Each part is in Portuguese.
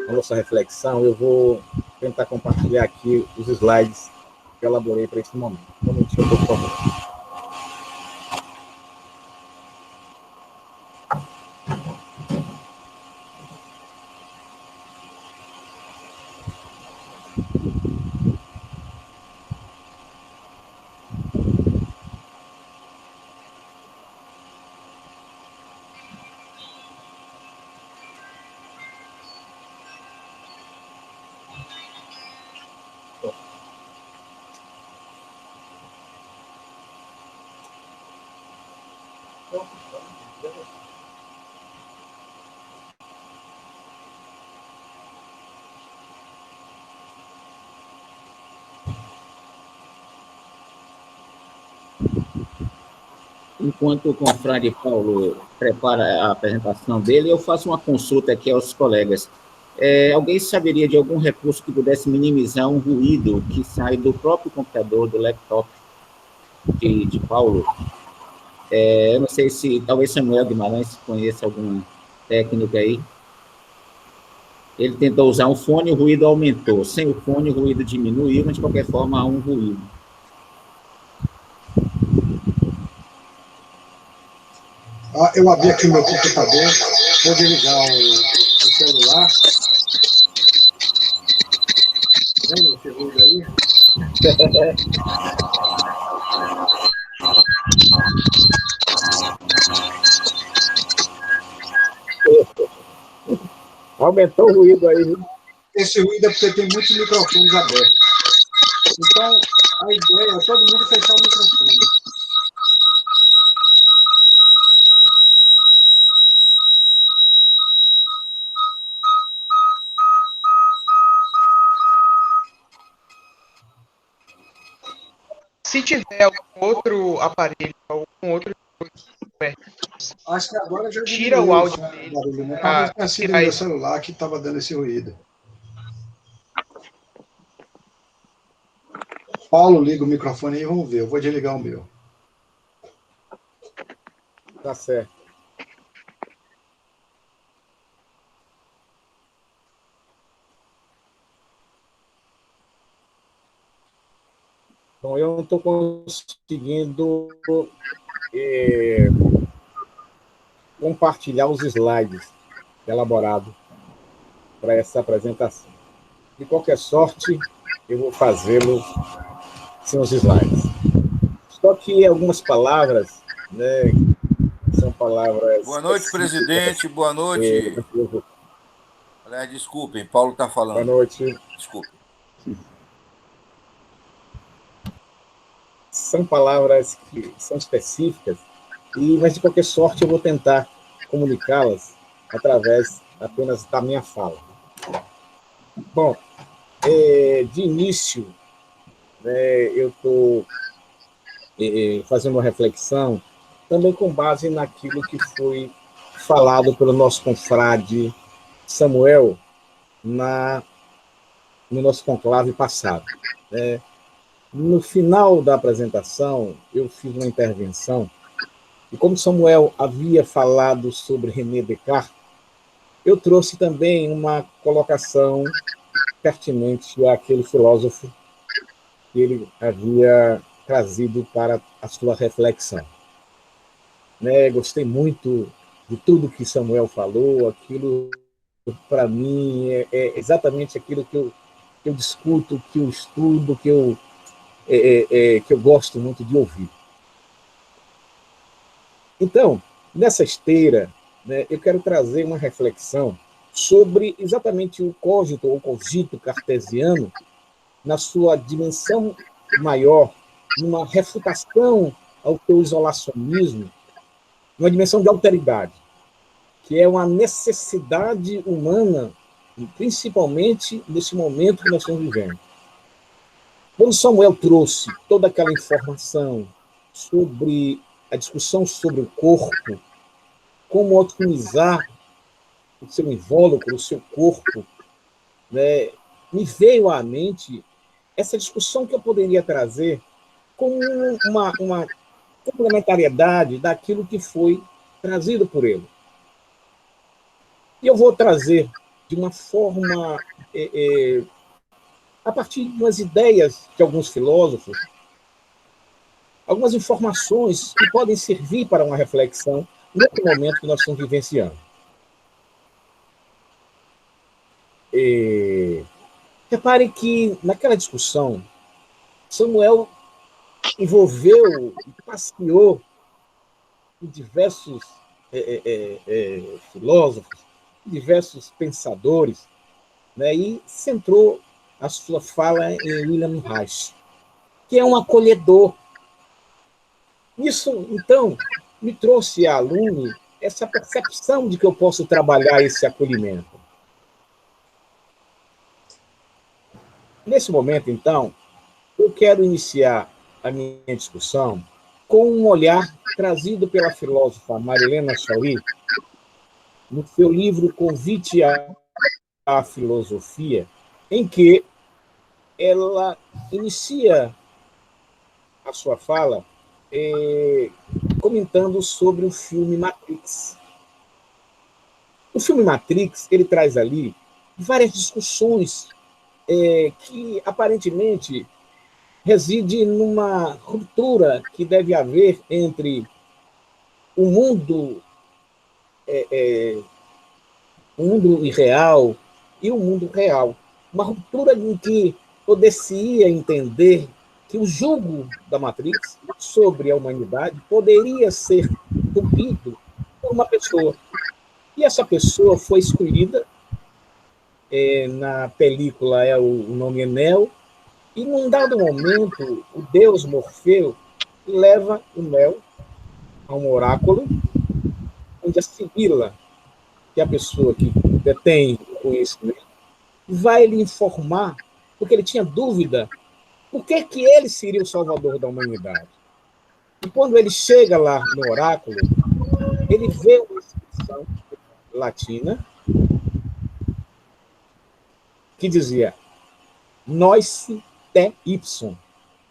a nossa reflexão, eu vou tentar compartilhar aqui os slides que eu elaborei para esse momento. Um momentinho, por favor. Enquanto o confrade Paulo prepara a apresentação dele, eu faço uma consulta aqui aos colegas. Alguém saberia de algum recurso que pudesse minimizar um ruído que sai do próprio computador, do laptop de Paulo? Eu não sei se talvez Samuel Guimarães conheça alguma técnica aí. Ele tentou usar um fone, o ruído aumentou. Sem o fone, o ruído diminuiu, mas de qualquer forma há um ruído. Eu abri aqui meu computador, vou desligar o celular. Vem esse ruído aí? Aumentou o ruído aí, viu? Esse ruído é porque tem muitos microfones abertos. Então, a ideia é todo mundo fechar o microfone. Se tiver algum outro aparelho, algum outro... Acho que agora já tira o áudio dele. Barulho, né? Talvez tenha sido o meu celular que estava dando esse ruído. Paulo, liga o microfone aí e vamos ver. Eu vou desligar o meu. Tá certo. Bom, eu não estou conseguindo compartilhar os slides elaborados para essa apresentação. De qualquer sorte, eu vou fazê-lo sem os slides. Só que algumas palavras, né, são palavras... Boa noite, presidente. Boa noite. Aliás, desculpem, Paulo está falando. Boa noite. Desculpe. São palavras que são específicas, mas de qualquer sorte eu vou tentar comunicá-las através apenas da minha fala. Bom, de início, né, eu estou fazendo uma reflexão também com base naquilo que foi falado pelo nosso confrade Samuel no nosso conclave passado. No final da apresentação, eu fiz uma intervenção, e como Samuel havia falado sobre René Descartes, eu trouxe também uma colocação pertinente àquele filósofo que ele havia trazido para a sua reflexão. Gostei muito de tudo que Samuel falou, aquilo, para mim, é exatamente aquilo que eu discuto, que eu estudo, que eu gosto muito de ouvir. Então, nessa esteira, né, eu quero trazer uma reflexão sobre exatamente o cogito ou cogito cartesiano na sua dimensão maior, numa refutação ao teu isolacionismo, uma dimensão de alteridade, que é uma necessidade humana, principalmente nesse momento que nós estamos vivendo. Quando Samuel trouxe toda aquela informação sobre a discussão sobre o corpo, como otimizar o seu invólucro, o seu corpo, né, me veio à mente essa discussão que eu poderia trazer como uma complementariedade daquilo que foi trazido por ele. E eu vou trazer de uma forma, a partir de umas ideias de alguns filósofos, algumas informações que podem servir para uma reflexão nesse momento que nós estamos vivenciando. Repare que, naquela discussão, Samuel envolveu e passeou em diversos filósofos, diversos pensadores, né, e centrou a sua fala em William Reich, que é um acolhedor. Isso, então, me trouxe à lume essa percepção de que eu posso trabalhar esse acolhimento. Nesse momento, então, eu quero iniciar a minha discussão com um olhar trazido pela filósofa Marilena Chaui, no seu livro Convite à Filosofia, em que ela inicia a sua fala comentando sobre o filme Matrix. O filme Matrix, ele traz ali várias discussões que, aparentemente, reside numa ruptura que deve haver entre o mundo irreal e o mundo real. Uma ruptura em que poder-se-ia entender que o jugo da Matrix sobre a humanidade poderia ser cumprido por uma pessoa. E essa pessoa foi escolhida, na película o nome é Neo, e num dado momento o deus Morfeu leva o Neo a um oráculo, onde a Sibila, que é a pessoa que detém o conhecimento, vai lhe informar, porque ele tinha dúvida, por que ele seria o salvador da humanidade. E quando ele chega lá no oráculo, ele vê uma inscrição latina que dizia Noise te ipsum,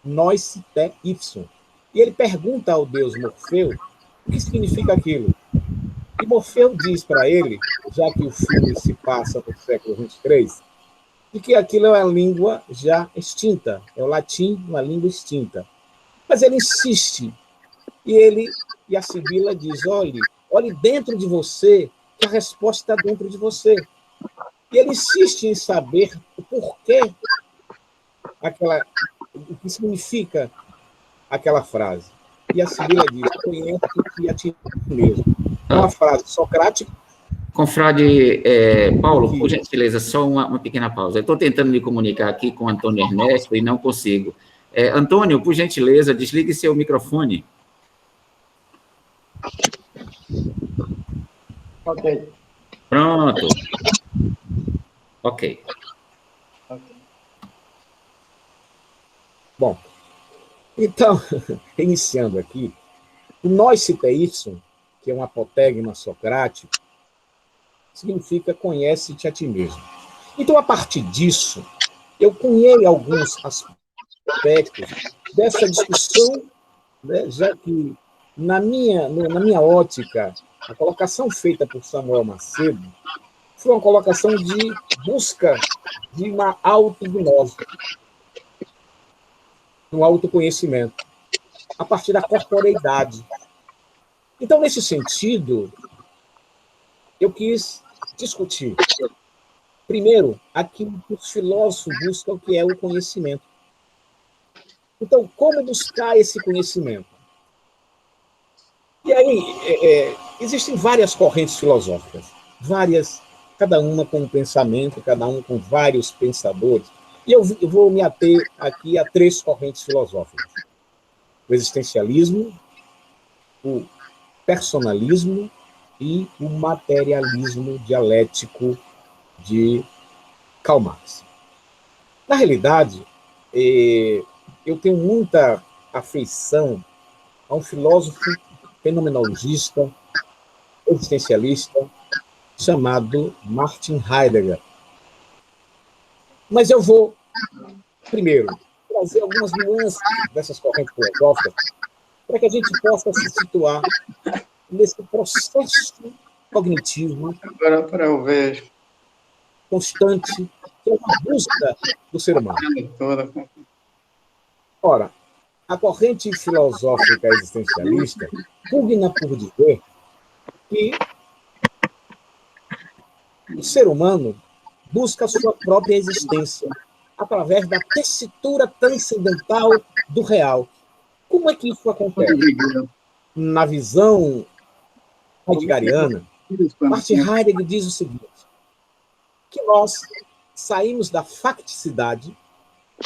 Noise te ipsum. E ele pergunta ao deus Morfeu o que significa aquilo. E Morfeu diz para ele, já que o filme se passa no século 23, de que aquilo é uma língua já extinta, é o latim, uma língua extinta. Mas ele insiste, e a Sibila diz, olhe dentro de você, que a resposta está dentro de você. E ele insiste em saber o porquê, o que significa aquela frase. E a Sibila diz, conhece-te a ti mesmo. É uma frase socrática. Confrade Paulo, por gentileza, só uma pequena pausa. Eu estou tentando me comunicar aqui com o Antônio Ernesto e não consigo. Antônio, por gentileza, desligue seu microfone. Ok. Pronto. Ok. Bom, então, iniciando aqui, o Noise te ipsum, que é um apotegma socrático, significa conhece-te a ti mesmo. Então, a partir disso, eu cunhei alguns aspectos dessa discussão, né, já que, na minha ótica, a colocação feita por Samuel Macedo foi uma colocação de busca de uma autognose, um autoconhecimento, a partir da corporeidade. Então, nesse sentido, eu quis discutir, primeiro, aquilo que os filósofos buscam, que é o conhecimento. Então, como buscar esse conhecimento? E aí, existem várias correntes filosóficas, cada uma com um pensamento, cada um com vários pensadores. E eu vou me ater aqui a 3 correntes filosóficas. O existencialismo, o personalismo e o materialismo dialético de Karl Marx. Na realidade, eu tenho muita afeição a um filósofo fenomenologista, existencialista, chamado Martin Heidegger. Mas eu vou, primeiro, trazer algumas nuances dessas correntes filosóficas para que a gente possa se situar nesse processo cognitivo. Agora para eu ver. constante, que é uma busca do ser humano. Ora, a corrente filosófica existencialista pugna por dizer que o ser humano busca a sua própria existência através da tessitura transcendental do real. Como é que isso acontece? Na visão heideggeriana, Martin Heidegger diz o seguinte, que nós saímos da facticidade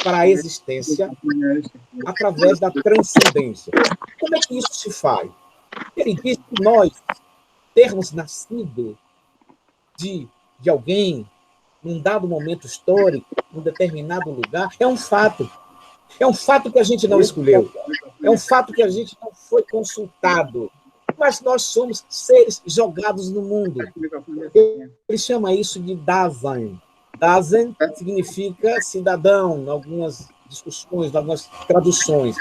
para a existência através da transcendência. Como é que isso se faz? Ele diz que nós termos nascido de alguém num dado momento histórico, num determinado lugar, é um fato. É um fato que a gente não escolheu. É um fato que a gente não foi consultado. Mas nós somos seres jogados no mundo. Ele chama isso de Dasein. Dasein significa cidadão, em algumas discussões, em algumas traduções.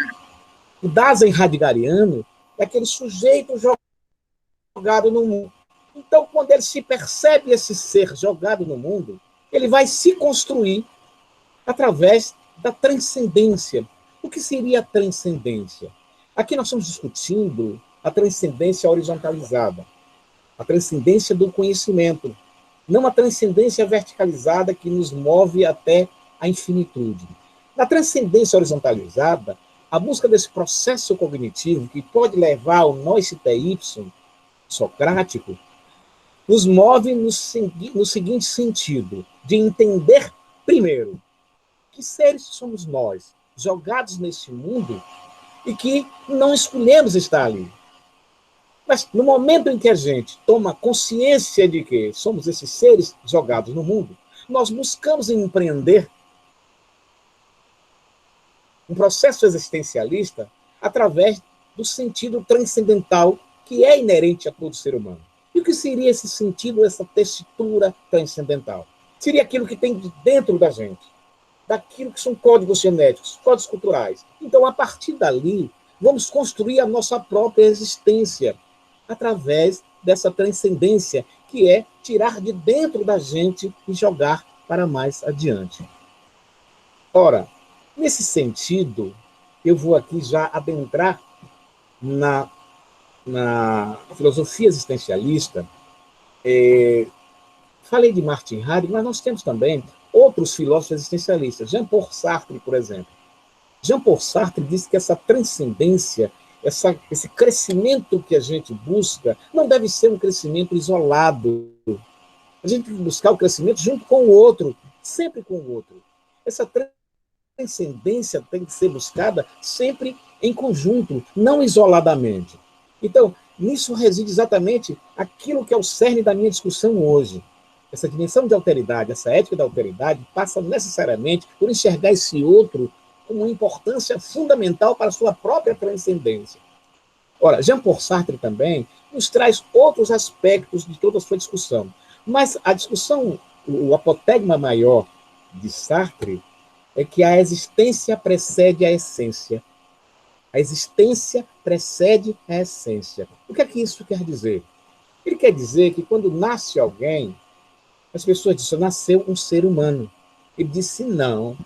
O Dasein heideggeriano é aquele sujeito jogado no mundo. Então, quando ele se percebe esse ser jogado no mundo, ele vai se construir através da transcendência. O que seria a transcendência? Aqui nós estamos discutindo a transcendência horizontalizada, a transcendência do conhecimento, não a transcendência verticalizada que nos move até a infinitude. Na transcendência horizontalizada, a busca desse processo cognitivo que pode levar ao nós y socrático, nos move no seguinte sentido, de entender, primeiro, que seres somos nós, jogados neste mundo, e que não escolhemos estar ali. Mas no momento em que a gente toma consciência de que somos esses seres jogados no mundo, nós buscamos empreender um processo existencialista através do sentido transcendental que é inerente a todo ser humano. E o que seria esse sentido, essa tessitura transcendental? Seria aquilo que tem dentro da gente, daquilo que são códigos genéticos, códigos culturais. Então, a partir dali, vamos construir a nossa própria existência através dessa transcendência, que é tirar de dentro da gente e jogar para mais adiante. Ora, nesse sentido, eu vou aqui já adentrar na filosofia existencialista. Falei de Martin Heidegger, mas nós temos também outros filósofos existencialistas. Jean-Paul Sartre, por exemplo. Jean-Paul Sartre diz que essa transcendência, esse crescimento que a gente busca, não deve ser um crescimento isolado. A gente tem que buscar o crescimento junto com o outro, sempre com o outro. Essa transcendência tem que ser buscada sempre em conjunto, não isoladamente. Então, nisso reside exatamente aquilo que é o cerne da minha discussão hoje. Essa dimensão de alteridade, essa ética da alteridade, passa necessariamente por enxergar esse outro com uma importância fundamental para a sua própria transcendência. Ora, Jean-Paul Sartre também nos traz outros aspectos de toda a sua discussão. Mas a discussão, o apotegma maior de Sartre é que a existência precede a essência. A existência precede a essência. O que é que isso quer dizer? Ele quer dizer que quando nasce alguém, as pessoas dizem, nasceu um ser humano. Ele disse, não.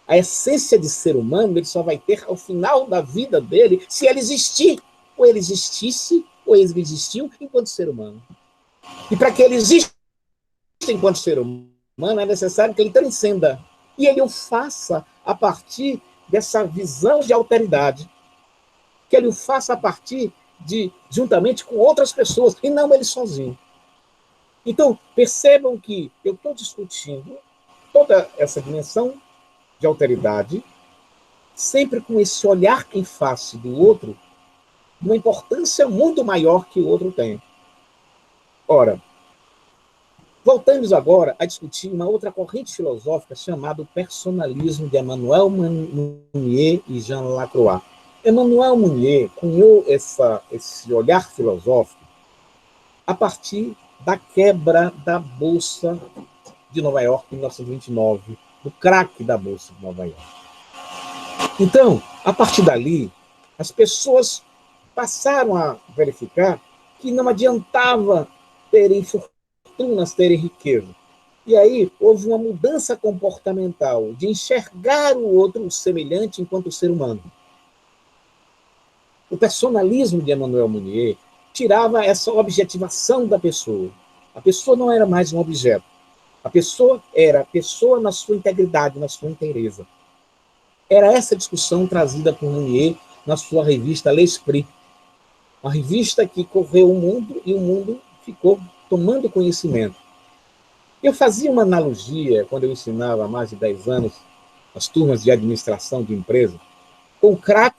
A essência de ser humano ele só vai ter ao final da vida dele se ele existir. Ou ele existisse, ou ele existiu enquanto ser humano. E para que ele exista enquanto ser humano, é necessário que ele transcenda. E ele o faça a partir dessa visão de alteridade. Que ele o faça a partir juntamente com outras pessoas, e não ele sozinho. Então, percebam que eu estou discutindo toda essa dimensão de alteridade, sempre com esse olhar em face do outro, uma importância muito maior que o outro tem. Ora, voltamos agora a discutir uma outra corrente filosófica chamada personalismo de Emmanuel Mounier e Jean Lacroix. Emmanuel Mounier cunhou esse olhar filosófico a partir da quebra da Bolsa de Nova York em 1929, do craque da Bolsa de Nova York. Então, a partir dali, as pessoas passaram a verificar que não adiantava terem fortunas, terem riqueza. E aí houve uma mudança comportamental de enxergar o outro semelhante enquanto ser humano. O personalismo de Emmanuel Mounier tirava essa objetivação da pessoa. A pessoa não era mais um objeto. A pessoa era a pessoa na sua integridade, na sua inteireza. Era essa discussão trazida por Mounier na sua revista L'Esprit, uma revista que correu o mundo e o mundo ficou tomando conhecimento. Eu fazia uma analogia, quando eu ensinava há mais de 10 anos, as turmas de administração de empresa, com o crack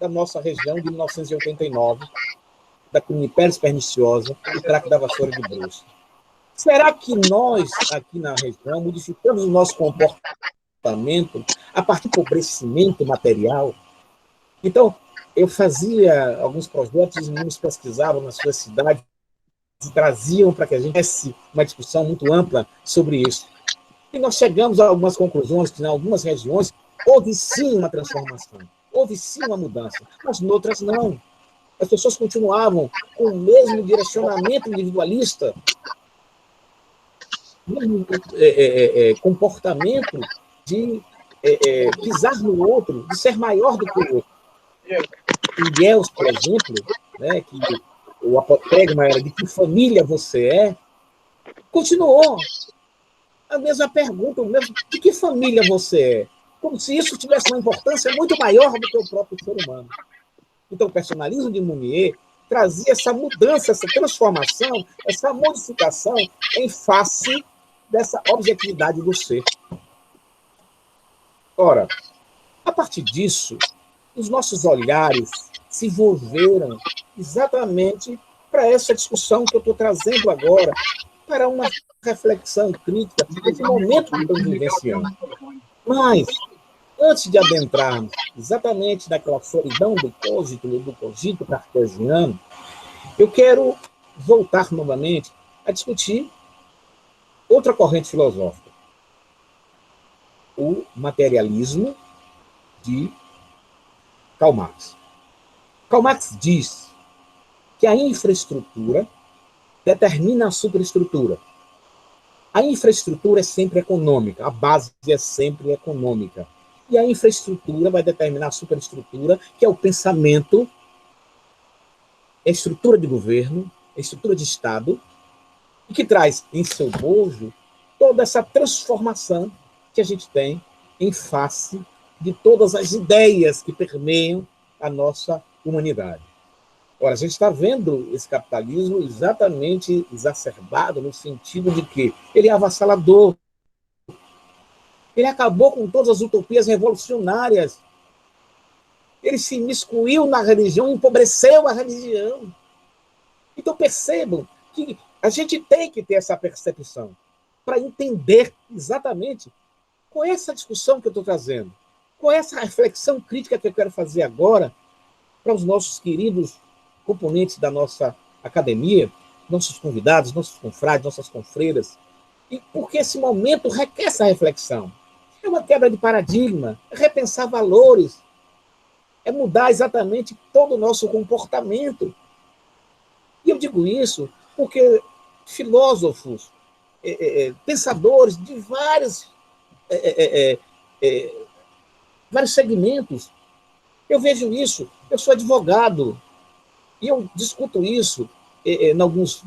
da nossa região de 1989, da Cunipérez perniciosa, o crack da vassoura de bruxa. Será que nós, aqui na região, modificamos o nosso comportamento a partir do empobrecimento material? Então, eu fazia alguns projetos, os meninos pesquisavam nas suas cidades e traziam para que a gente tivesse uma discussão muito ampla sobre isso. E nós chegamos a algumas conclusões que, em algumas regiões, houve sim uma transformação, houve sim uma mudança, mas em outras não. As pessoas continuavam com o mesmo direcionamento individualista, mesmo comportamento de pisar no outro, de ser maior do que o outro. Miguel, por exemplo, né, que o apotegma era de que família você é, continuou a mesma pergunta, de que família você é, como se isso tivesse uma importância muito maior do que o próprio ser humano. Então, o personalismo de Mounier trazia essa mudança, essa transformação, essa modificação em face dessa objetividade do ser. Ora, a partir disso, os nossos olhares se volveram exatamente para essa discussão que eu estou trazendo agora, para uma reflexão crítica desse momento que estamos vivenciando. Mas, antes de adentrarmos exatamente naquela solidão do cogito cartesiano, eu quero voltar novamente a discutir outra corrente filosófica, o materialismo de Karl Marx. Karl Marx diz que a infraestrutura determina a superestrutura. A infraestrutura é sempre econômica, a base é sempre econômica. E a infraestrutura vai determinar a superestrutura, que é o pensamento, a estrutura de governo, a estrutura de Estado, e que traz em seu bojo toda essa transformação que a gente tem em face de todas as ideias que permeiam a nossa humanidade. Ora, a gente está vendo esse capitalismo exatamente exacerbado no sentido de que ele é avassalador. Ele acabou com todas as utopias revolucionárias. Ele se imiscuiu na religião, empobreceu a religião. Então percebam que a gente tem que ter essa percepção para entender exatamente qual é essa discussão que eu estou trazendo, qual é essa reflexão crítica que eu quero fazer agora para os nossos queridos componentes da nossa academia, nossos convidados, nossos confrades, nossas confreiras, e porque esse momento requer essa reflexão. É uma quebra de paradigma, é repensar valores, é mudar exatamente todo o nosso comportamento. E eu digo isso porque filósofos, pensadores de vários segmentos, eu vejo isso, eu sou advogado, e eu discuto isso em algumas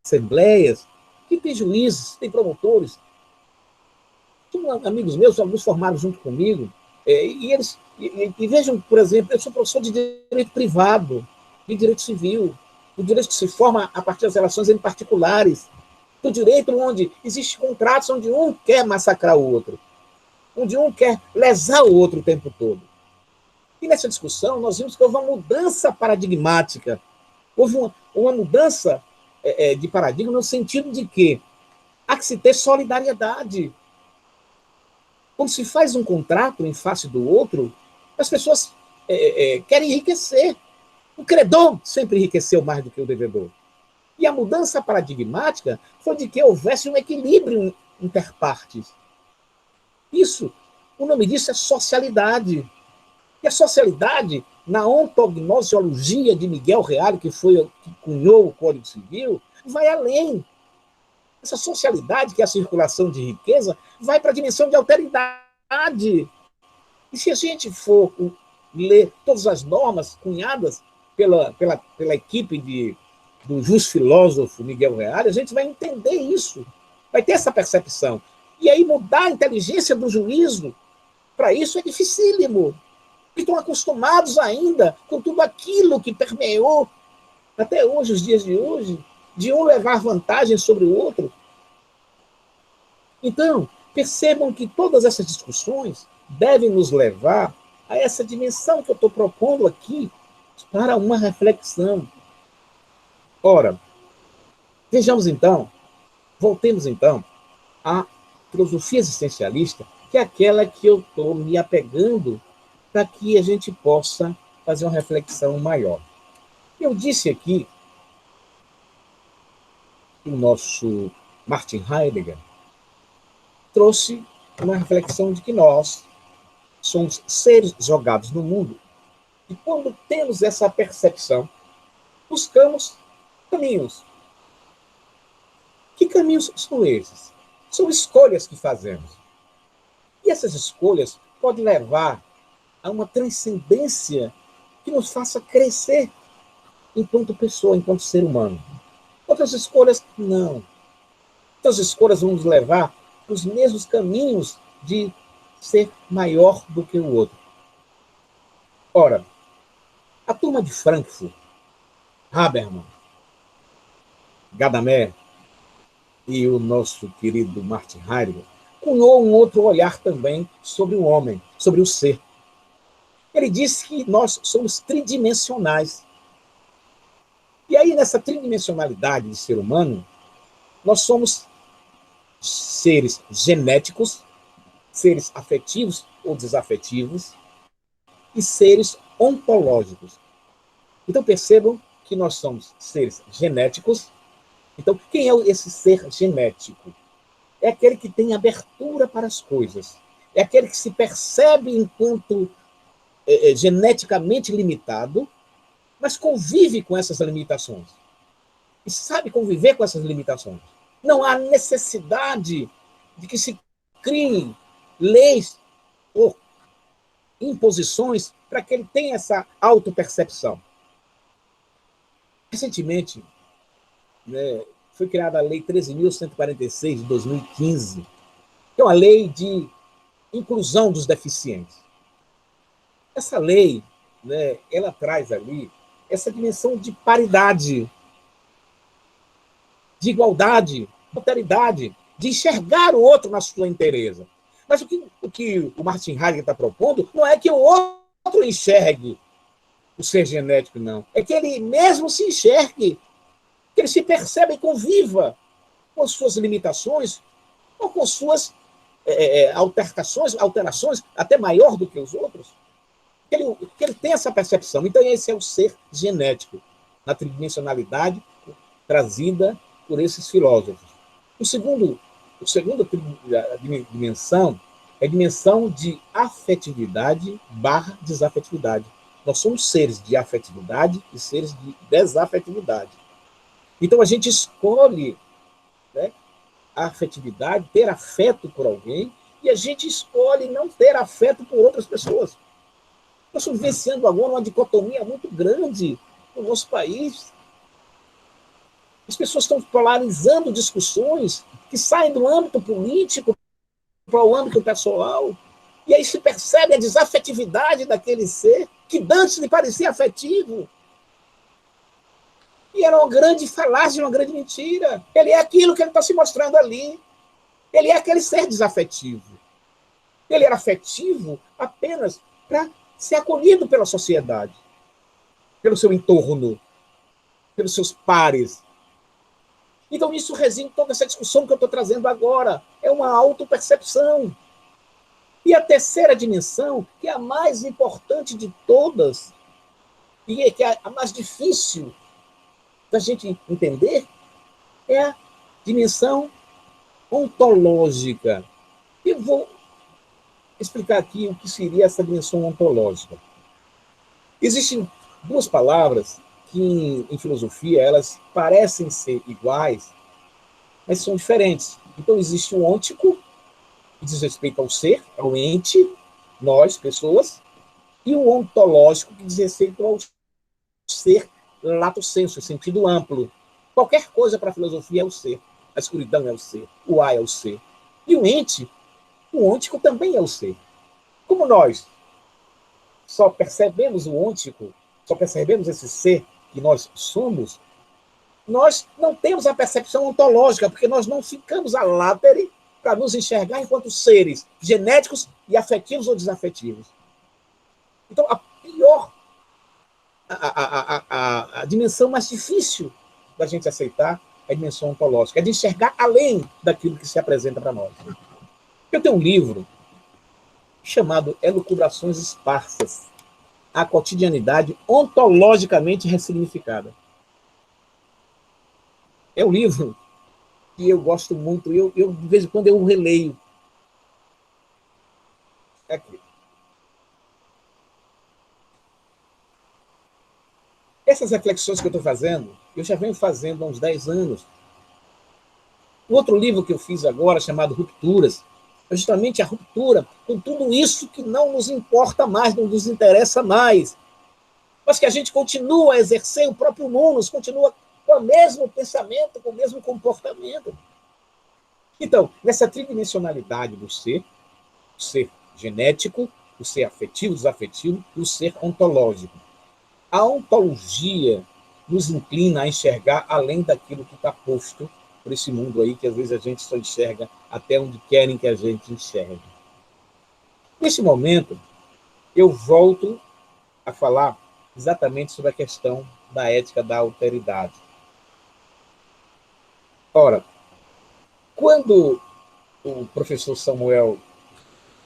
assembleias, que tem juízes, tem promotores, são amigos meus, alguns formaram junto comigo, e eles vejam, por exemplo, eu sou professor de direito privado, de direito civil, do direito que se forma a partir das relações entre particulares, do direito onde existem contratos onde um quer massacrar o outro, onde um quer lesar o outro o tempo todo. E nessa discussão nós vimos que houve uma mudança paradigmática, houve uma mudança de paradigma no sentido de que há que se ter solidariedade. Quando se faz um contrato em face do outro, as pessoas querem enriquecer. O credor sempre enriqueceu mais do que o devedor. E a mudança paradigmática foi de que houvesse um equilíbrio interpartes. Isso, o nome disso é socialidade. E a socialidade, na ontognosologia de Miguel Reale, que cunhou o Código Civil, vai além. Essa socialidade, que é a circulação de riqueza, vai para a dimensão de alteridade. E se a gente for ler todas as normas cunhadas pela equipe do justo filósofo Miguel Reale, a gente vai entender isso, vai ter essa percepção. E aí mudar a inteligência do juízo, para isso é dificílimo. Estão acostumados ainda com tudo aquilo que permeou até hoje, os dias de hoje, de um levar vantagem sobre o outro. Então, percebam que todas essas discussões devem nos levar a essa dimensão que eu estou propondo aqui para uma reflexão. Ora, vejamos então, voltemos então à filosofia existencialista, que é aquela que eu estou me apegando para que a gente possa fazer uma reflexão maior. Eu disse aqui que o nosso Martin Heidegger trouxe uma reflexão de que nós somos seres jogados no mundo e quando temos essa percepção, buscamos caminhos. Que caminhos são esses? São escolhas que fazemos. E essas escolhas podem levar a uma transcendência que nos faça crescer enquanto pessoa, enquanto ser humano. Outras escolhas, não. Outras escolhas vão nos levar para os mesmos caminhos de ser maior do que o outro. Ora, a turma de Frankfurt, Habermas, Gadamer e o nosso querido Martin Heidegger cunhou um outro olhar também sobre o homem, sobre o ser. Ele disse que nós somos tridimensionais. E aí, nessa tridimensionalidade de ser humano, nós somos seres genéticos, seres afetivos ou desafetivos e seres ontológicos. Então, percebam que nós somos seres genéticos. Então, quem é esse ser genético? É aquele que tem abertura para as coisas. É aquele que se percebe enquanto geneticamente limitado, mas convive com essas limitações. E sabe conviver com essas limitações. Não há necessidade de que se criem leis ou imposições para que ele tenha essa autopercepção. Recentemente, foi criada a Lei 13.146, de 2015, que é uma lei de inclusão dos deficientes. Essa lei, ela traz ali essa dimensão de paridade, de igualdade, de alteridade, de enxergar o outro na sua inteireza. Mas o que o Martin Heidegger está propondo não é que o outro enxergue o ser genético, não. É que ele mesmo se enxergue, que ele se perceba e conviva com suas limitações ou com suas alterações, até maior do que os outros. Que ele tem essa percepção. Então, esse é o ser genético, na tridimensionalidade trazida por esses filósofos. A segunda dimensão é a dimensão de afetividade / desafetividade. Nós somos seres de afetividade e seres de desafetividade. Então, a gente escolhe a afetividade, ter afeto por alguém, e a gente escolhe não ter afeto por outras pessoas. Nós estamos vivenciando agora uma dicotomia muito grande no nosso país. As pessoas estão polarizando discussões que saem do âmbito político para o âmbito pessoal, e aí se percebe a desafetividade daquele ser que antes lhe parecia afetivo. E era uma grande falácia, uma grande mentira. Ele é aquilo que ele está se mostrando ali. Ele é aquele ser desafetivo. Ele era afetivo apenas para ser acolhido pela sociedade, pelo seu entorno, pelos seus pares. Então, isso reside em toda essa discussão que eu estou trazendo agora. É uma autopercepção. E a terceira dimensão, que é a mais importante de todas, e que é a mais difícil da gente entender, é a dimensão ontológica. Eu vou explicar aqui o que seria essa dimensão ontológica. Existem duas palavras que, em filosofia, elas parecem ser iguais, mas são diferentes. Então, existe o ôntico, que diz respeito ao ser, ao ente, nós, pessoas, e o ontológico, que diz respeito ao ser lato sensu, sentido amplo. Qualquer coisa para a filosofia é o ser. A escuridão é o ser, o ar é o ser. E o ente, o ôntico também é o ser. Como nós só percebemos o ôntico, só percebemos esse ser que nós somos, nós não temos a percepção ontológica, porque nós não ficamos a látere para nos enxergar enquanto seres genéticos e afetivos ou desafetivos. Então, a pior, a dimensão mais difícil da gente aceitar é a dimensão ontológica, é de enxergar além daquilo que se apresenta para nós. Eu tenho um livro chamado Elucubrações Esparsas, a cotidianidade ontologicamente ressignificada. É um livro que eu gosto muito, eu de vez em quando eu releio. Aqui. Essas reflexões que eu estou fazendo, eu já venho fazendo há uns 10 anos. O outro livro que eu fiz agora, chamado Rupturas, é justamente a ruptura com tudo isso que não nos importa mais, não nos interessa mais, mas que a gente continua a exercer o próprio mundo, continua com o mesmo pensamento, com o mesmo comportamento. Então, nessa tridimensionalidade do ser, o ser genético, o ser afetivo, desafetivo e o ser ontológico. A ontologia nos inclina a enxergar além daquilo que está posto por esse mundo aí, que às vezes a gente só enxerga até onde querem que a gente enxergue. Nesse momento, eu volto a falar exatamente sobre a questão da ética da alteridade. Ora, quando o professor Samuel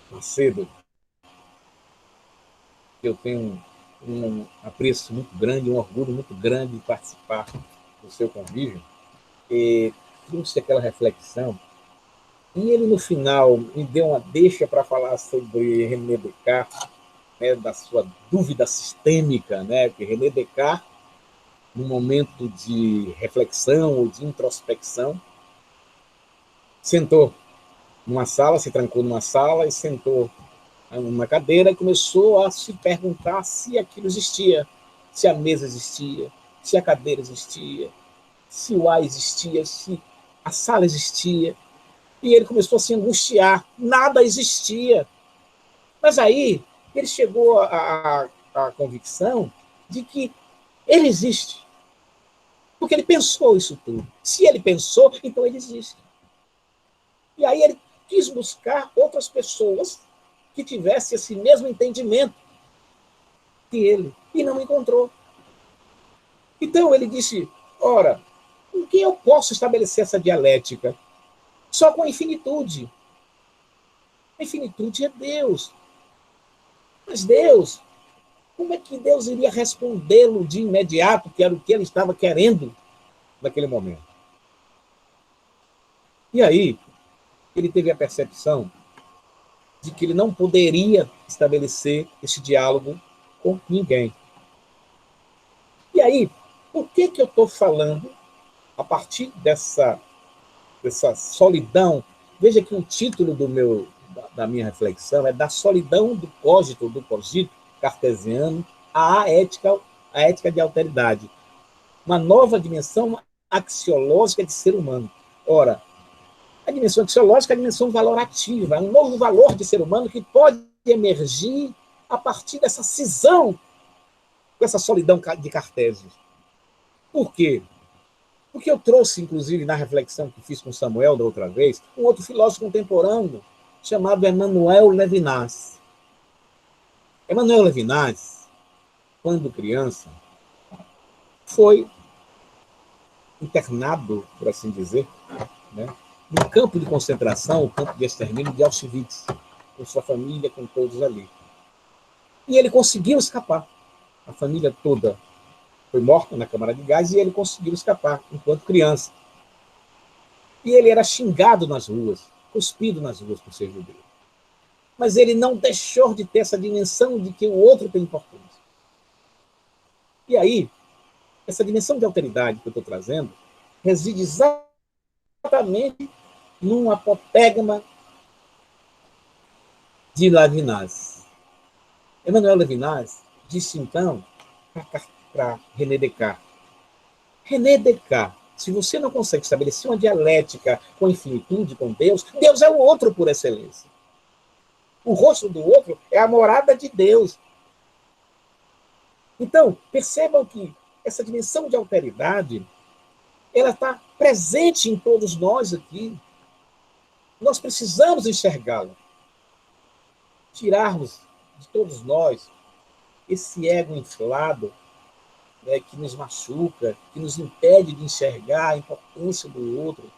Macedo, que eu tenho um apreço muito grande, um orgulho muito grande de participar do seu convívio, e trouxe aquela reflexão, e ele no final me deu uma deixa para falar sobre René Descartes, né, da sua dúvida sistêmica, né, que René Descartes, num momento de reflexão ou de introspecção, sentou numa sala, se trancou numa sala e sentou numa cadeira e começou a se perguntar se aquilo existia, se a mesa existia, se a cadeira existia, se o ar existia, se a sala existia. E ele começou a se angustiar, nada existia. Mas aí ele chegou à convicção de que ele existe, porque ele pensou isso tudo. Se ele pensou, então ele existe. E aí ele quis buscar outras pessoas que tivessem esse mesmo entendimento que ele, e não encontrou. Então ele disse, ora, com que eu posso estabelecer essa dialética? Só com a infinitude. A infinitude é Deus. Mas Deus, como é que Deus iria respondê-lo de imediato, que era o que ele estava querendo naquele momento? E aí, ele teve a percepção de que ele não poderia estabelecer esse diálogo com ninguém. E aí, por que eu estou falando, a partir dessa solidão? Veja que o título da minha reflexão é da solidão do cogito cartesiano à ética de alteridade. Uma nova dimensão axiológica de ser humano. Ora, a dimensão axiológica é a dimensão valorativa, é um novo valor de ser humano que pode emergir a partir dessa cisão com essa solidão de Cartésio. Por quê? Porque eu trouxe, inclusive, na reflexão que fiz com Samuel da outra vez, um outro filósofo contemporâneo chamado Emmanuel Levinas. Emmanuel Levinas, quando criança, foi internado, por assim dizer, né, no campo de concentração, o campo de extermínio de Auschwitz, com sua família, com todos ali. E ele conseguiu escapar. A família toda foi morta na câmara de gás e ele conseguiu escapar enquanto criança. E ele era xingado nas ruas, cuspido nas ruas por ser judeu. Mas ele não deixou de ter essa dimensão de que o outro tem importância. E aí, essa dimensão de alteridade que eu estou trazendo reside exatamente exatamente num apotegma de Levinas. Emmanuel Levinas disse, então, para René Descartes, René Descartes, se você não consegue estabelecer uma dialética com a infinitude, com Deus, Deus é o outro por excelência. O rosto do outro é a morada de Deus. Então, percebam que essa dimensão de alteridade, ela está presente em todos nós aqui. Nós precisamos enxergá-la. Tirarmos de todos nós esse ego inflado, né, que nos machuca, que nos impede de enxergar a importância do outro,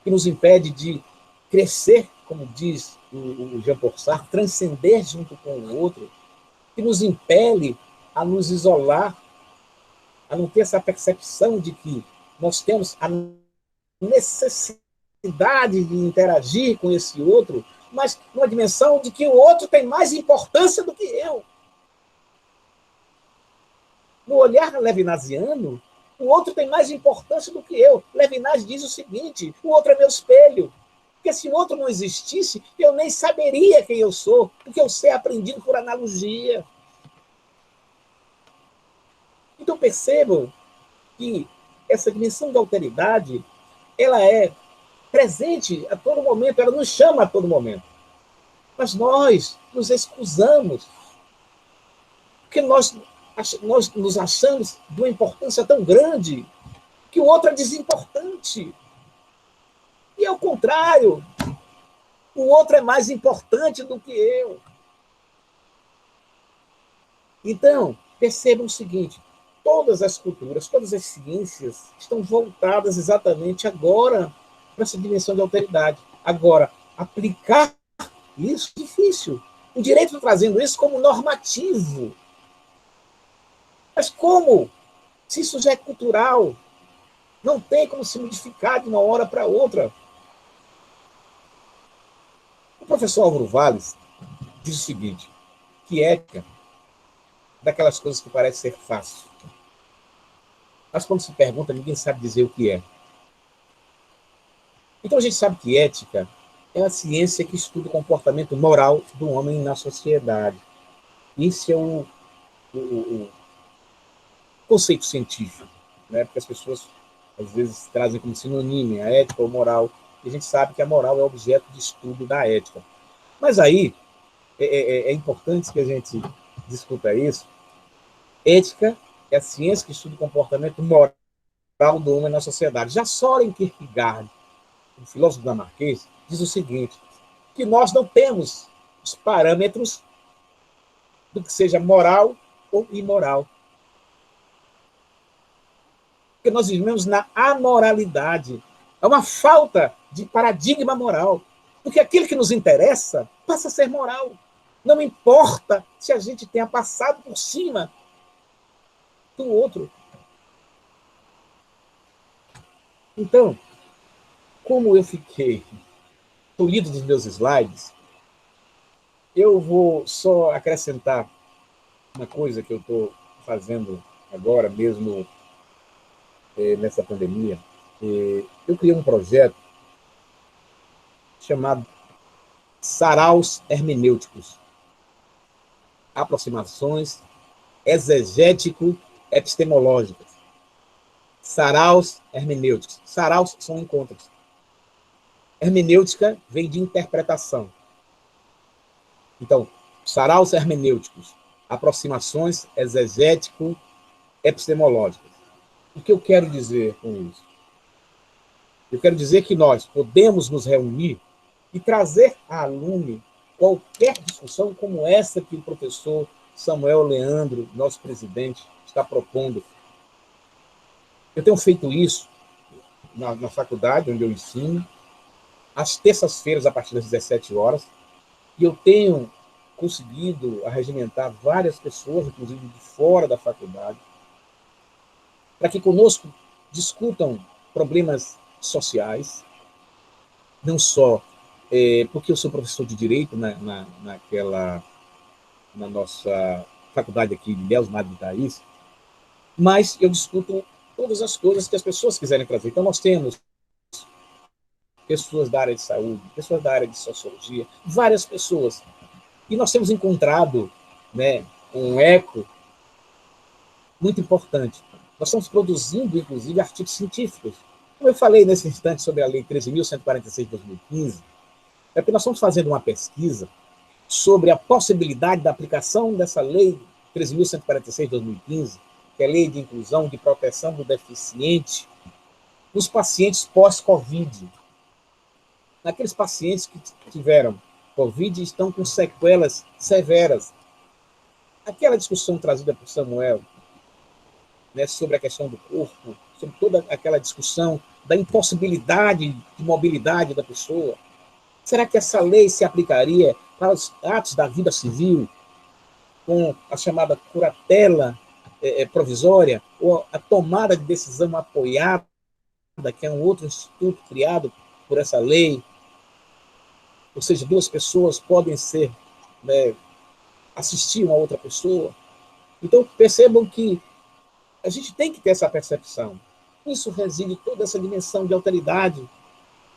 que nos impede de crescer, como diz o Jean-Paul Sartre, transcender junto com o outro, que nos impele a nos isolar, a não ter essa percepção de que nós temos a necessidade de interagir com esse outro, mas numa dimensão de que o outro tem mais importância do que eu. No olhar levinasiano, o outro tem mais importância do que eu. Levinas diz o seguinte: o outro é meu espelho. Porque se o outro não existisse, eu nem saberia quem eu sou, porque eu sei aprendido por analogia. Então percebam que essa dimensão da alteridade, ela é presente a todo momento, ela nos chama a todo momento. Mas nós nos excusamos, porque nós nos achamos de uma importância tão grande que o outro é desimportante. E ao contrário, o outro é mais importante do que eu. Então, percebam o seguinte: todas as culturas, todas as ciências estão voltadas exatamente agora para essa dimensão de alteridade. Agora, aplicar isso é difícil. O direito está trazendo isso como normativo. Mas como? Se isso já é cultural, não tem como se modificar de uma hora para outra. O professor Álvaro Valles diz o seguinte, que ética é daquelas coisas que parecem ser fácil. Mas quando se pergunta, ninguém sabe dizer o que é. Então a gente sabe que ética é a ciência que estuda o comportamento moral do homem na sociedade. Esse é o conceito científico, né? Porque as pessoas às vezes trazem como sinônimo a ética ou moral, e a gente sabe que a moral é objeto de estudo da ética. Mas aí é importante que a gente discuta isso. Ética é a ciência que estuda o comportamento moral do homem na sociedade. Já Soren Kierkegaard, o filósofo dinamarquês, diz o seguinte, que nós não temos os parâmetros do que seja moral ou imoral. Porque nós vivemos na amoralidade. É uma falta de paradigma moral. Porque aquilo que nos interessa passa a ser moral. Não importa se a gente tenha passado por cima do outro. Então, como eu fiquei tolhido dos meus slides, eu vou só acrescentar uma coisa que eu estou fazendo agora mesmo nessa pandemia. Eu criei um projeto chamado Saraus Hermenêuticos, aproximações exegético-epistemológicas. Saraus hermenêuticos. Saraus são encontros. Hermenêutica vem de interpretação. Então, saraus hermenêuticos, aproximações exegético-epistemológicas. O que eu quero dizer com isso? Eu quero dizer que nós podemos nos reunir e trazer à lume qualquer discussão como essa que o professor Samuel Leandro, nosso presidente, está propondo. Eu tenho feito isso na faculdade, onde eu ensino, às terças-feiras, a partir das 17 horas, e eu tenho conseguido arregimentar várias pessoas, inclusive de fora da faculdade, para que conosco discutam problemas sociais, não só porque eu sou professor de Direito na nossa faculdade aqui de Ilhéus, Madre de Thaís, mas eu discuto todas as coisas que as pessoas quiserem trazer. Então, nós temos pessoas da área de saúde, pessoas da área de sociologia, várias pessoas. E nós temos encontrado, né, um eco muito importante. Nós estamos produzindo, inclusive, artigos científicos. Como eu falei nesse instante sobre a Lei 13.146 de 2015, é porque nós estamos fazendo uma pesquisa sobre a possibilidade da aplicação dessa Lei 13.146 de 2015, que é a Lei de Inclusão de Proteção do Deficiente, nos pacientes pós-Covid. Naqueles pacientes que tiveram Covid e estão com sequelas severas. Aquela discussão trazida por Samuel, né, sobre a questão do corpo, sobre toda aquela discussão da impossibilidade de mobilidade da pessoa. Será que essa lei se aplicaria para os atos da vida civil, com a chamada curatela provisória, ou a tomada de decisão apoiada, que é um outro instituto criado por essa lei? Ou seja, duas pessoas podem ser, né, assistir uma outra pessoa. Então, percebam que a gente tem que ter essa percepção. Isso reside toda essa dimensão de alteridade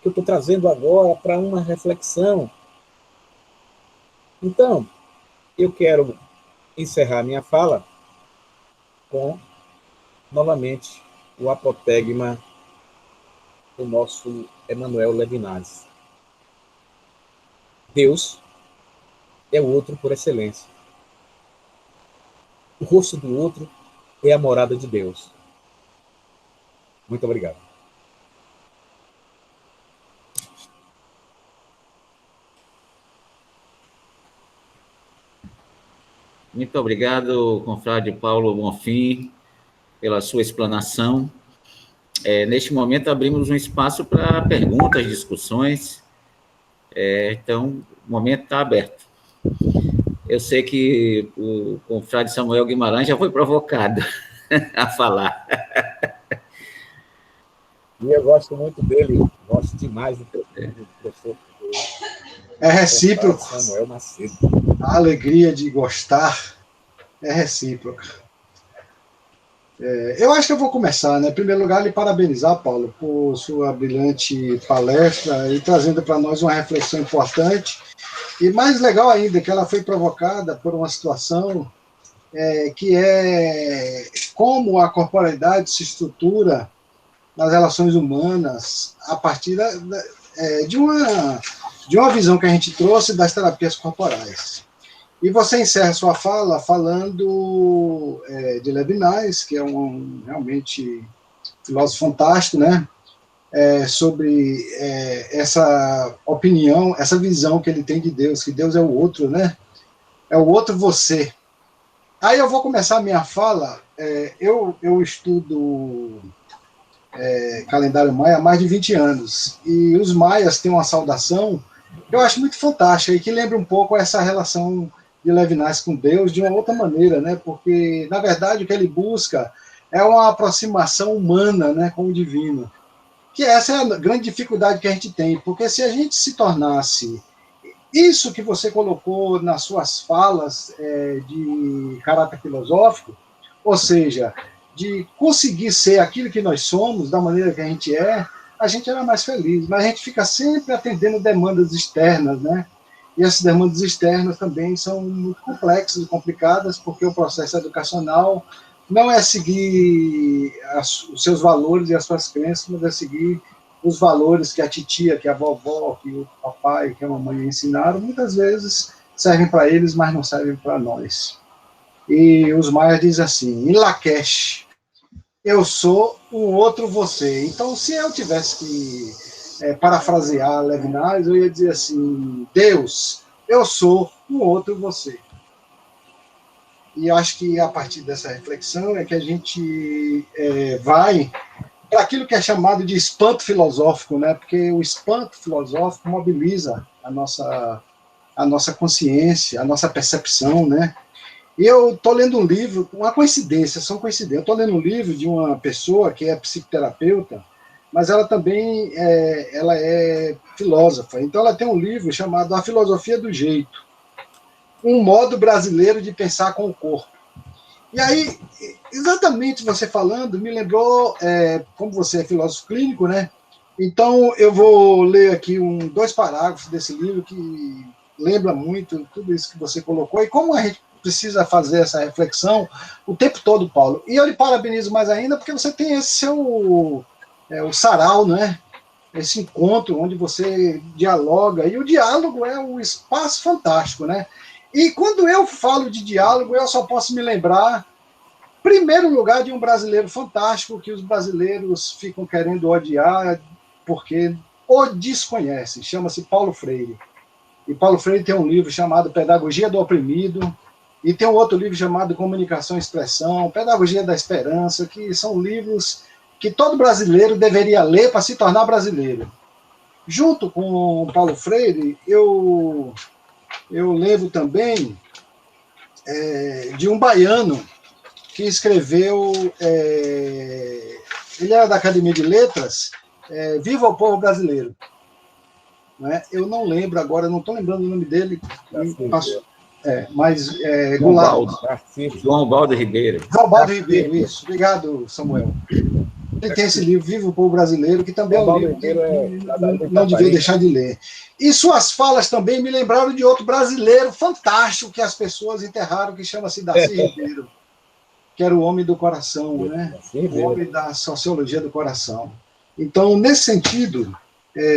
que eu estou trazendo agora para uma reflexão. Então, eu quero encerrar minha fala com, novamente, o apotegma do nosso Emmanuel Levinas. Deus é o outro por excelência. O rosto do outro é a morada de Deus. Muito obrigado. Muito obrigado, confrade Paulo Bonfim, pela sua explanação. Neste momento, abrimos um espaço para perguntas, discussões. Então, o momento está aberto. Eu sei que o confrade Samuel Guimarães já foi provocado a falar. E eu gosto muito dele, gosto demais do professor. É recíproco. Samuel Macedo. A alegria de gostar é recíproca. Eu acho que eu vou começar, né? Em primeiro lugar, lhe parabenizar, Paulo, por sua brilhante palestra e trazendo para nós uma reflexão importante. E mais legal ainda, que ela foi provocada por uma situação que é como a corporalidade se estrutura nas relações humanas a partir de uma visão que a gente trouxe das terapias corporais. E você encerra sua fala falando de Levinas, que é realmente filósofo fantástico, né? Sobre essa opinião, essa visão que ele tem de Deus, que Deus é o outro, né? É o outro você. Aí eu vou começar a minha fala. Eu estudo calendário maia há mais de 20 anos, e os maias têm uma saudação que eu acho muito fantástica e que lembra um pouco essa relação de Levinas com Deus de uma outra maneira, né? Porque, na verdade, o que ele busca é uma aproximação humana, né, com o divino. Que essa é a grande dificuldade que a gente tem, porque se a gente se tornasse isso que você colocou nas suas falas de caráter filosófico, ou seja, de conseguir ser aquilo que nós somos, da maneira que a gente era mais feliz, mas a gente fica sempre atendendo demandas externas, né? E essas demandas externas também são muito complexas e complicadas, porque o processo educacional não é seguir os seus valores e as suas crenças, mas é seguir os valores que a titia, que a vovó, que o papai, que a mamãe ensinaram, muitas vezes servem para eles, mas não servem para nós. E os maias dizem assim, em Lakesh, eu sou um outro você. Então, se eu tivesse que parafrasear Levinas, eu ia dizer assim, Deus, eu sou um outro você. E acho que a partir dessa reflexão é que a gente vai para aquilo que é chamado de espanto filosófico, né? Porque o espanto filosófico mobiliza a nossa consciência, a nossa percepção, né? E eu estou lendo um livro, uma coincidência, são coincidências. Eu estou lendo um livro de uma pessoa que é psicoterapeuta, mas ela também ela é filósofa. Então, ela tem um livro chamado A Filosofia do Jeito, um modo brasileiro de pensar com o corpo. E aí, exatamente você falando, me lembrou, como você é filósofo clínico, né? Então, eu vou ler aqui dois parágrafos desse livro que lembra muito tudo isso que você colocou, e como a gente precisa fazer essa reflexão o tempo todo, Paulo. E eu lhe parabenizo mais ainda, porque você tem esse seu o sarau, né? Esse encontro onde você dialoga, e o diálogo é um espaço fantástico, né? E quando eu falo de diálogo, eu só posso me lembrar, em primeiro lugar, de um brasileiro fantástico que os brasileiros ficam querendo odiar porque o desconhecem, chama-se Paulo Freire. E Paulo Freire tem um livro chamado Pedagogia do Oprimido, e tem um outro livro chamado Comunicação e Expressão, Pedagogia da Esperança, que são livros que todo brasileiro deveria ler para se tornar brasileiro. Junto com Paulo Freire, eu lembro também de um baiano que escreveu, ele era da Academia de Letras, Viva o Povo Brasileiro. Né? Eu não lembro agora, não estou lembrando o nome dele, mas João Baldo Ribeiro. João Baldo Ribeiro, isso. Obrigado, Samuel. Ele tem esse livro, Viva o Povo Brasileiro, que também é um livro que não devia deixar de ler. E suas falas também me lembraram de outro brasileiro fantástico que as pessoas enterraram, que chama-se Darcy Ribeiro, que era o homem do coração, né? O homem da sociologia do coração. Então, nesse sentido,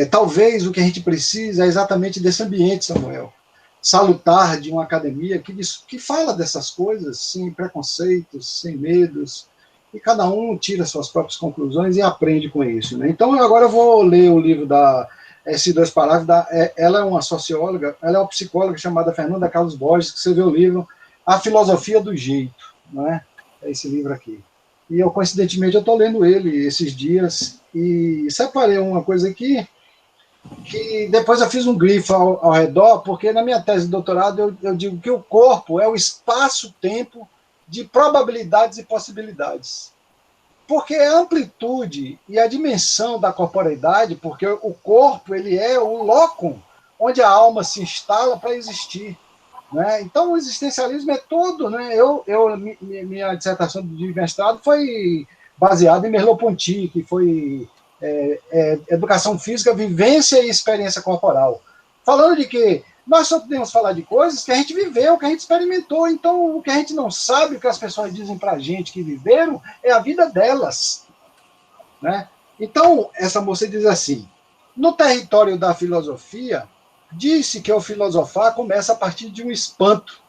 talvez o que a gente precisa é exatamente desse ambiente, Samuel, salutar, de uma academia que fala dessas coisas sem preconceitos, sem medos, e cada um tira suas próprias conclusões e aprende com isso. Né? Então, agora eu vou ler o livro esses dois parágrafos. Ela é uma socióloga, ela é uma psicóloga chamada Fernanda Carlos Borges, que escreveu o livro A Filosofia do Jeito. Não é? É esse livro aqui. E eu, coincidentemente, eu estou lendo ele esses dias e separei uma coisa aqui que depois eu fiz um grifo ao redor, porque na minha tese de doutorado eu digo que o corpo é o espaço-tempo de probabilidades e possibilidades. Porque a amplitude e a dimensão da corporeidade, porque o corpo ele é o locum onde a alma se instala para existir. Né? Então, o existencialismo é todo. Né? Minha dissertação de mestrado foi baseada em Merleau-Ponty, que foi educação física, vivência e experiência corporal. Falando de que nós só podemos falar de coisas que a gente viveu, que a gente experimentou. Então, o que a gente não sabe, o que as pessoas dizem para a gente que viveram, é a vida delas. Né? Então, essa moça diz assim, no território da filosofia, disse que o filosofar começa a partir de um espanto,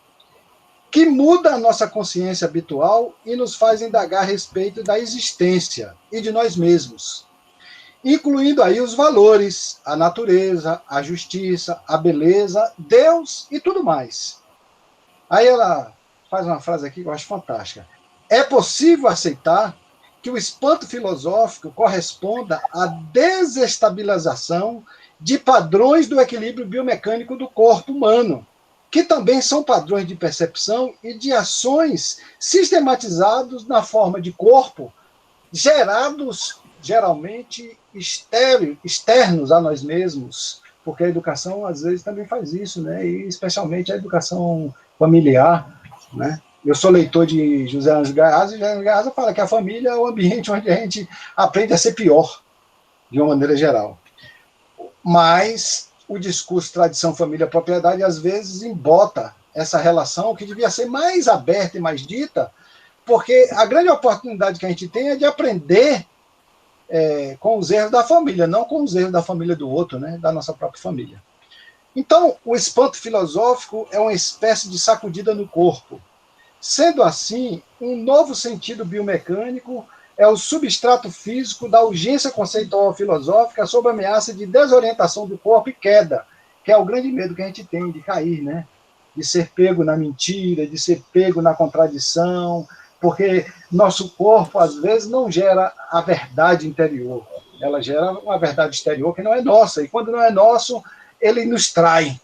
que muda a nossa consciência habitual e nos faz indagar a respeito da existência e de nós mesmos, incluindo aí os valores, a natureza, a justiça, a beleza, Deus e tudo mais. Aí ela faz uma frase aqui que eu acho fantástica. É possível aceitar que o espanto filosófico corresponda à desestabilização de padrões do equilíbrio biomecânico do corpo humano, que também são padrões de percepção e de ações sistematizados na forma de corpo, gerados geralmente externos a nós mesmos, porque a educação às vezes também faz isso, né? E especialmente a educação familiar, né? Eu sou leitor de José Ângelo Gaiasa, e José Ângelo Gaiasa fala que a família é o ambiente onde a gente aprende a ser pior, de uma maneira geral. Mas o discurso tradição, família, propriedade, às vezes embota essa relação que devia ser mais aberta e mais dita, porque a grande oportunidade que a gente tem é de aprender com os erros da família, não com os erros da família do outro, né, da nossa própria família. Então, o espanto filosófico é uma espécie de sacudida no corpo. Sendo assim, um novo sentido biomecânico é o substrato físico da urgência conceitual filosófica sob a ameaça de desorientação do corpo e queda, que é o grande medo que a gente tem de cair, né? De ser pego na mentira, de ser pego na contradição, porque nosso corpo, às vezes, não gera a verdade interior, ela gera uma verdade exterior que não é nossa, e quando não é nosso, ele nos trai,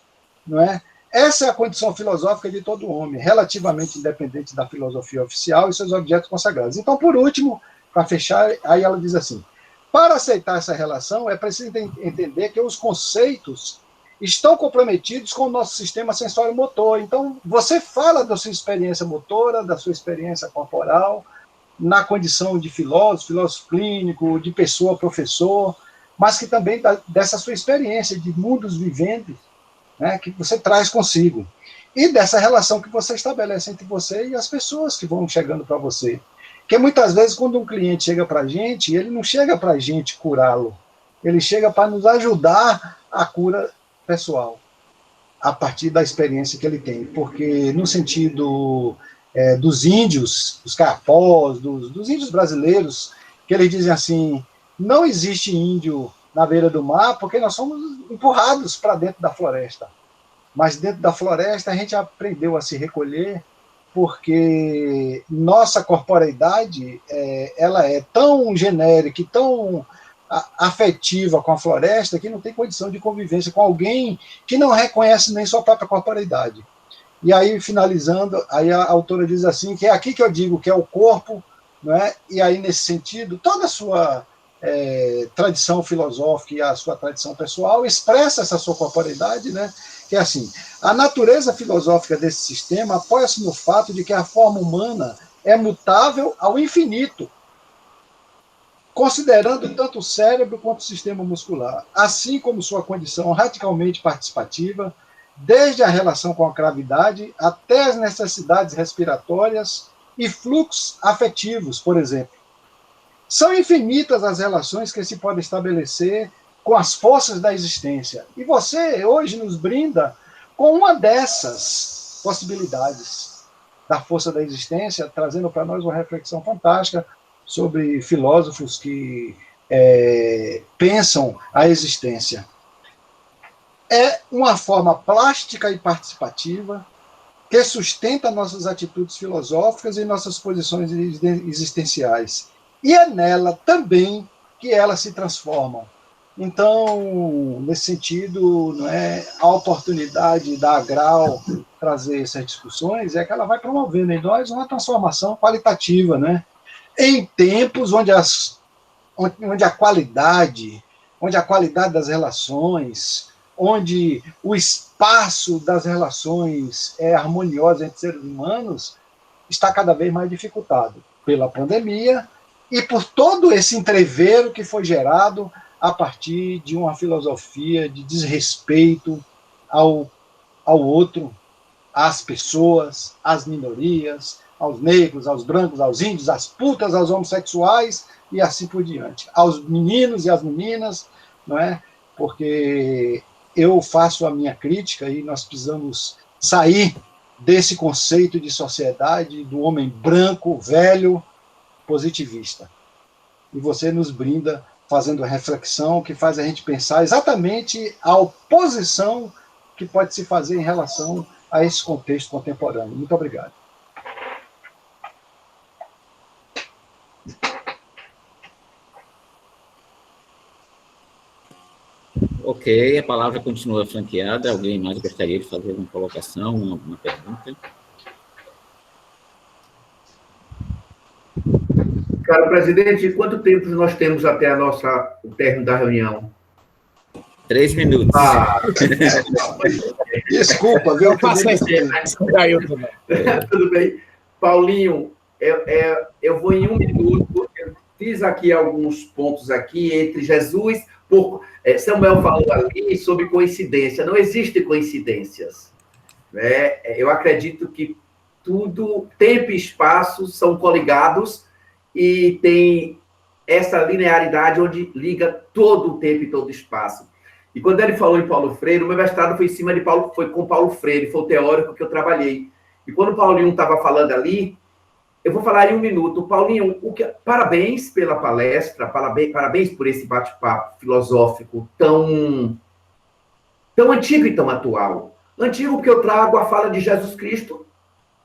não é? Essa é a condição filosófica de todo homem, relativamente independente da filosofia oficial e seus objetos consagrados. Então, por último, para fechar, aí ela diz assim, para aceitar essa relação, é preciso entender que os conceitos estão comprometidos com o nosso sistema sensório-motor. Então, você fala da sua experiência motora, da sua experiência corporal, na condição de filósofo clínico, de pessoa professor, mas que também dessa sua experiência de mundos viventes, né, que você traz consigo. E dessa relação que você estabelece entre você e as pessoas que vão chegando para você. Porque muitas vezes, quando um cliente chega para a gente, ele não chega para a gente curá-lo, ele chega para nos ajudar a cura pessoal, a partir da experiência que ele tem. Porque, no sentido dos índios, dos caiapós, dos índios brasileiros, que eles dizem assim, não existe índio na beira do mar, porque nós somos empurrados para dentro da floresta. Mas dentro da floresta a gente aprendeu a se recolher, porque nossa corporeidade ela é tão genérica e tão afetiva com a floresta que não tem condição de convivência com alguém que não reconhece nem sua própria corporeidade. E aí, finalizando, aí a autora diz assim, que é aqui que eu digo que é o corpo, não é? E aí, nesse sentido, toda a sua tradição filosófica e a sua tradição pessoal expressa essa sua corporeidade, né? Que é assim, a natureza filosófica desse sistema apoia-se no fato de que a forma humana é mutável ao infinito, considerando tanto o cérebro quanto o sistema muscular, assim como sua condição radicalmente participativa, desde a relação com a gravidade até as necessidades respiratórias e fluxos afetivos, por exemplo. São infinitas as relações que se podem estabelecer com as forças da existência. E você, hoje, nos brinda com uma dessas possibilidades da força da existência, trazendo para nós uma reflexão fantástica sobre filósofos que pensam a existência. É uma forma plástica e participativa que sustenta nossas atitudes filosóficas e nossas posições existenciais. E é nela também que elas se transformam. Então, nesse sentido, não é, a oportunidade da Agral trazer essas discussões é que ela vai promovendo em nós uma transformação qualitativa, né? Em tempos onde a qualidade das relações, onde o espaço das relações é harmonioso entre seres humanos, está cada vez mais dificultado pela pandemia e por todo esse entreveiro que foi gerado a partir de uma filosofia de desrespeito ao outro, às pessoas, às minorias, aos negros, aos brancos, aos índios, às putas, aos homossexuais e assim por diante, aos meninos e às meninas, não é? Porque eu faço a minha crítica e nós precisamos sair desse conceito de sociedade do homem branco, velho, positivista. E você nos brinda fazendo a reflexão que faz a gente pensar exatamente a oposição que pode se fazer em relação a esse contexto contemporâneo. Muito obrigado. Ok, a palavra continua franqueada. Alguém mais gostaria de fazer uma colocação, uma pergunta? Caro presidente, quanto tempo nós temos até o término da reunião? 3 minutos. Desculpa, viu? Tudo bem. Paulinho, eu vou em 1 minuto. Eu fiz aqui alguns pontos aqui entre Jesus... Samuel falou ali sobre coincidência. Não existem coincidências, né? Eu acredito que tudo, tempo e espaço, são coligados e tem essa linearidade onde liga todo o tempo e todo o espaço. E quando ele falou em Paulo Freire, o meu mestrado foi em cima de foi com Paulo Freire, foi o teórico que eu trabalhei. E quando o Paulinho estava falando ali, eu vou falar em 1 minuto. Paulinho, parabéns pela palestra, parabéns por esse bate-papo filosófico tão antigo e tão atual. Antigo porque eu trago a fala de Jesus Cristo,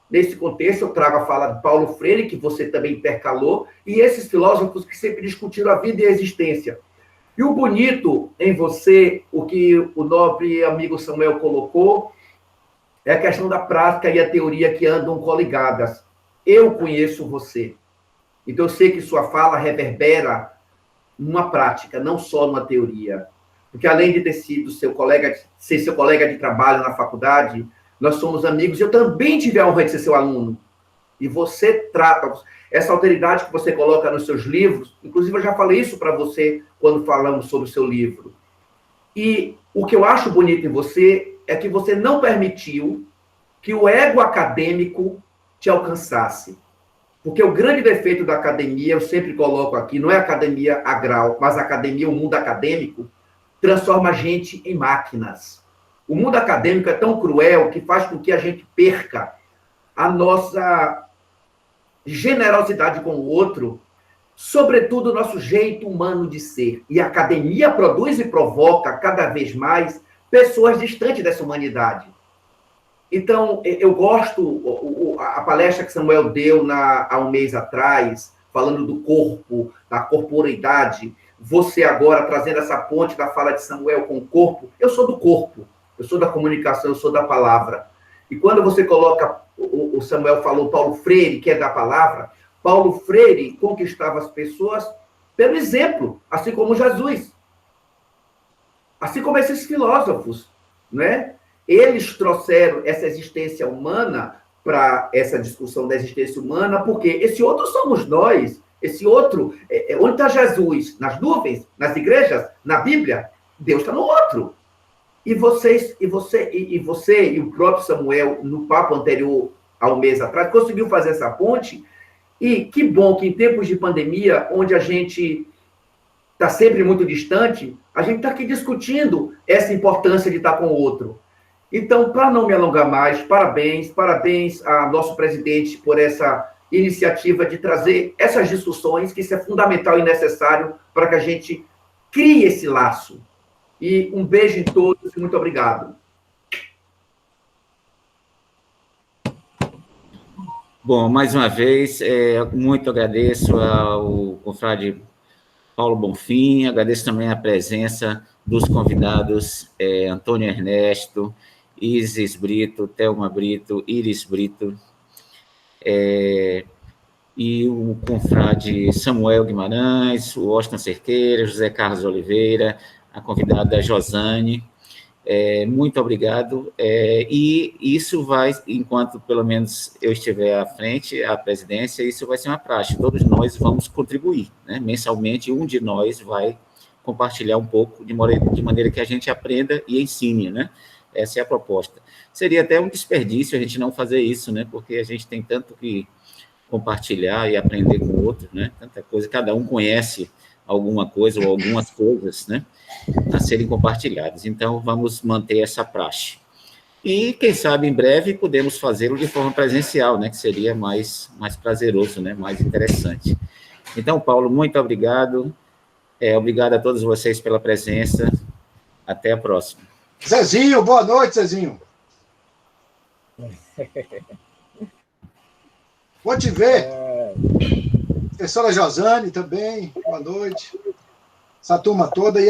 nesse contexto eu trago a fala de Paulo Freire, que você também intercalou, e esses filósofos que sempre discutiram a vida e a existência. E o bonito em você, o que o nobre amigo Samuel colocou, é a questão da prática e a teoria que andam coligadas. Eu conheço você. Então, eu sei que sua fala reverbera numa prática, não só numa teoria. Porque, além de ter sido ser seu colega de trabalho na faculdade, nós somos amigos. Eu também tive a honra de ser seu aluno. E você trata essa alteridade que você coloca nos seus livros. Inclusive, eu já falei isso para você quando falamos sobre o seu livro. E o que eu acho bonito em você é que você não permitiu que o ego acadêmico te alcançasse. Porque o grande defeito da academia, eu sempre coloco aqui, não é a academia a grau, mas a academia, o mundo acadêmico, transforma a gente em máquinas. O mundo acadêmico é tão cruel que faz com que a gente perca a nossa generosidade com o outro, sobretudo o nosso jeito humano de ser. E a academia produz e provoca cada vez mais pessoas distantes dessa humanidade. Então, eu gosto, a palestra que Samuel deu há um mês atrás, falando do corpo, da corporeidade, você agora trazendo essa ponte da fala de Samuel com o corpo. Eu sou do corpo, eu sou da comunicação, eu sou da palavra. E quando você coloca, o Samuel falou Paulo Freire, que é da palavra, Paulo Freire conquistava as pessoas pelo exemplo, assim como Jesus. Assim como esses filósofos, né? Eles trouxeram essa existência humana para essa discussão da existência humana, porque esse outro somos nós. Esse outro, onde está Jesus? Nas nuvens? Nas igrejas? Na Bíblia? Deus está no outro. E você e o próprio Samuel, no papo anterior ao mês atrás, conseguiu fazer essa ponte. E que bom que em tempos de pandemia, onde a gente está sempre muito distante, a gente está aqui discutindo essa importância de estar com o outro. Então, para não me alongar mais, parabéns a nosso presidente por essa iniciativa de trazer essas discussões, que isso é fundamental e necessário para que a gente crie esse laço. E um beijo em todos e muito obrigado. Bom, mais uma vez, muito agradeço ao confrade Paulo Bonfim, agradeço também a presença dos convidados Antônio Ernesto, Isis Brito, Thelma Brito, Iris Brito, e o confrade Samuel Guimarães, o Austin Cerqueira, José Carlos Oliveira, a convidada Josane. Muito obrigado. E isso vai, enquanto pelo menos eu estiver à frente, à presidência, isso vai ser uma praxe. Todos nós vamos contribuir, né? Mensalmente, um de nós vai compartilhar um pouco, de maneira que a gente aprenda e ensine, né? Essa é a proposta. Seria até um desperdício a gente não fazer isso, né? Porque a gente tem tanto que compartilhar e aprender com o outro, né? Tanta coisa, cada um conhece alguma coisa ou algumas coisas, né? A serem compartilhadas. Então, vamos manter essa praxe. E, quem sabe, em breve, podemos fazê-lo de forma presencial, né? Que seria mais prazeroso, né? Mais interessante. Então, Paulo, muito obrigado. Obrigado a todos vocês pela presença. Até a próxima. Zezinho, boa noite, Zezinho. Vou te ver. Professora Josane também, boa noite. Essa turma toda. E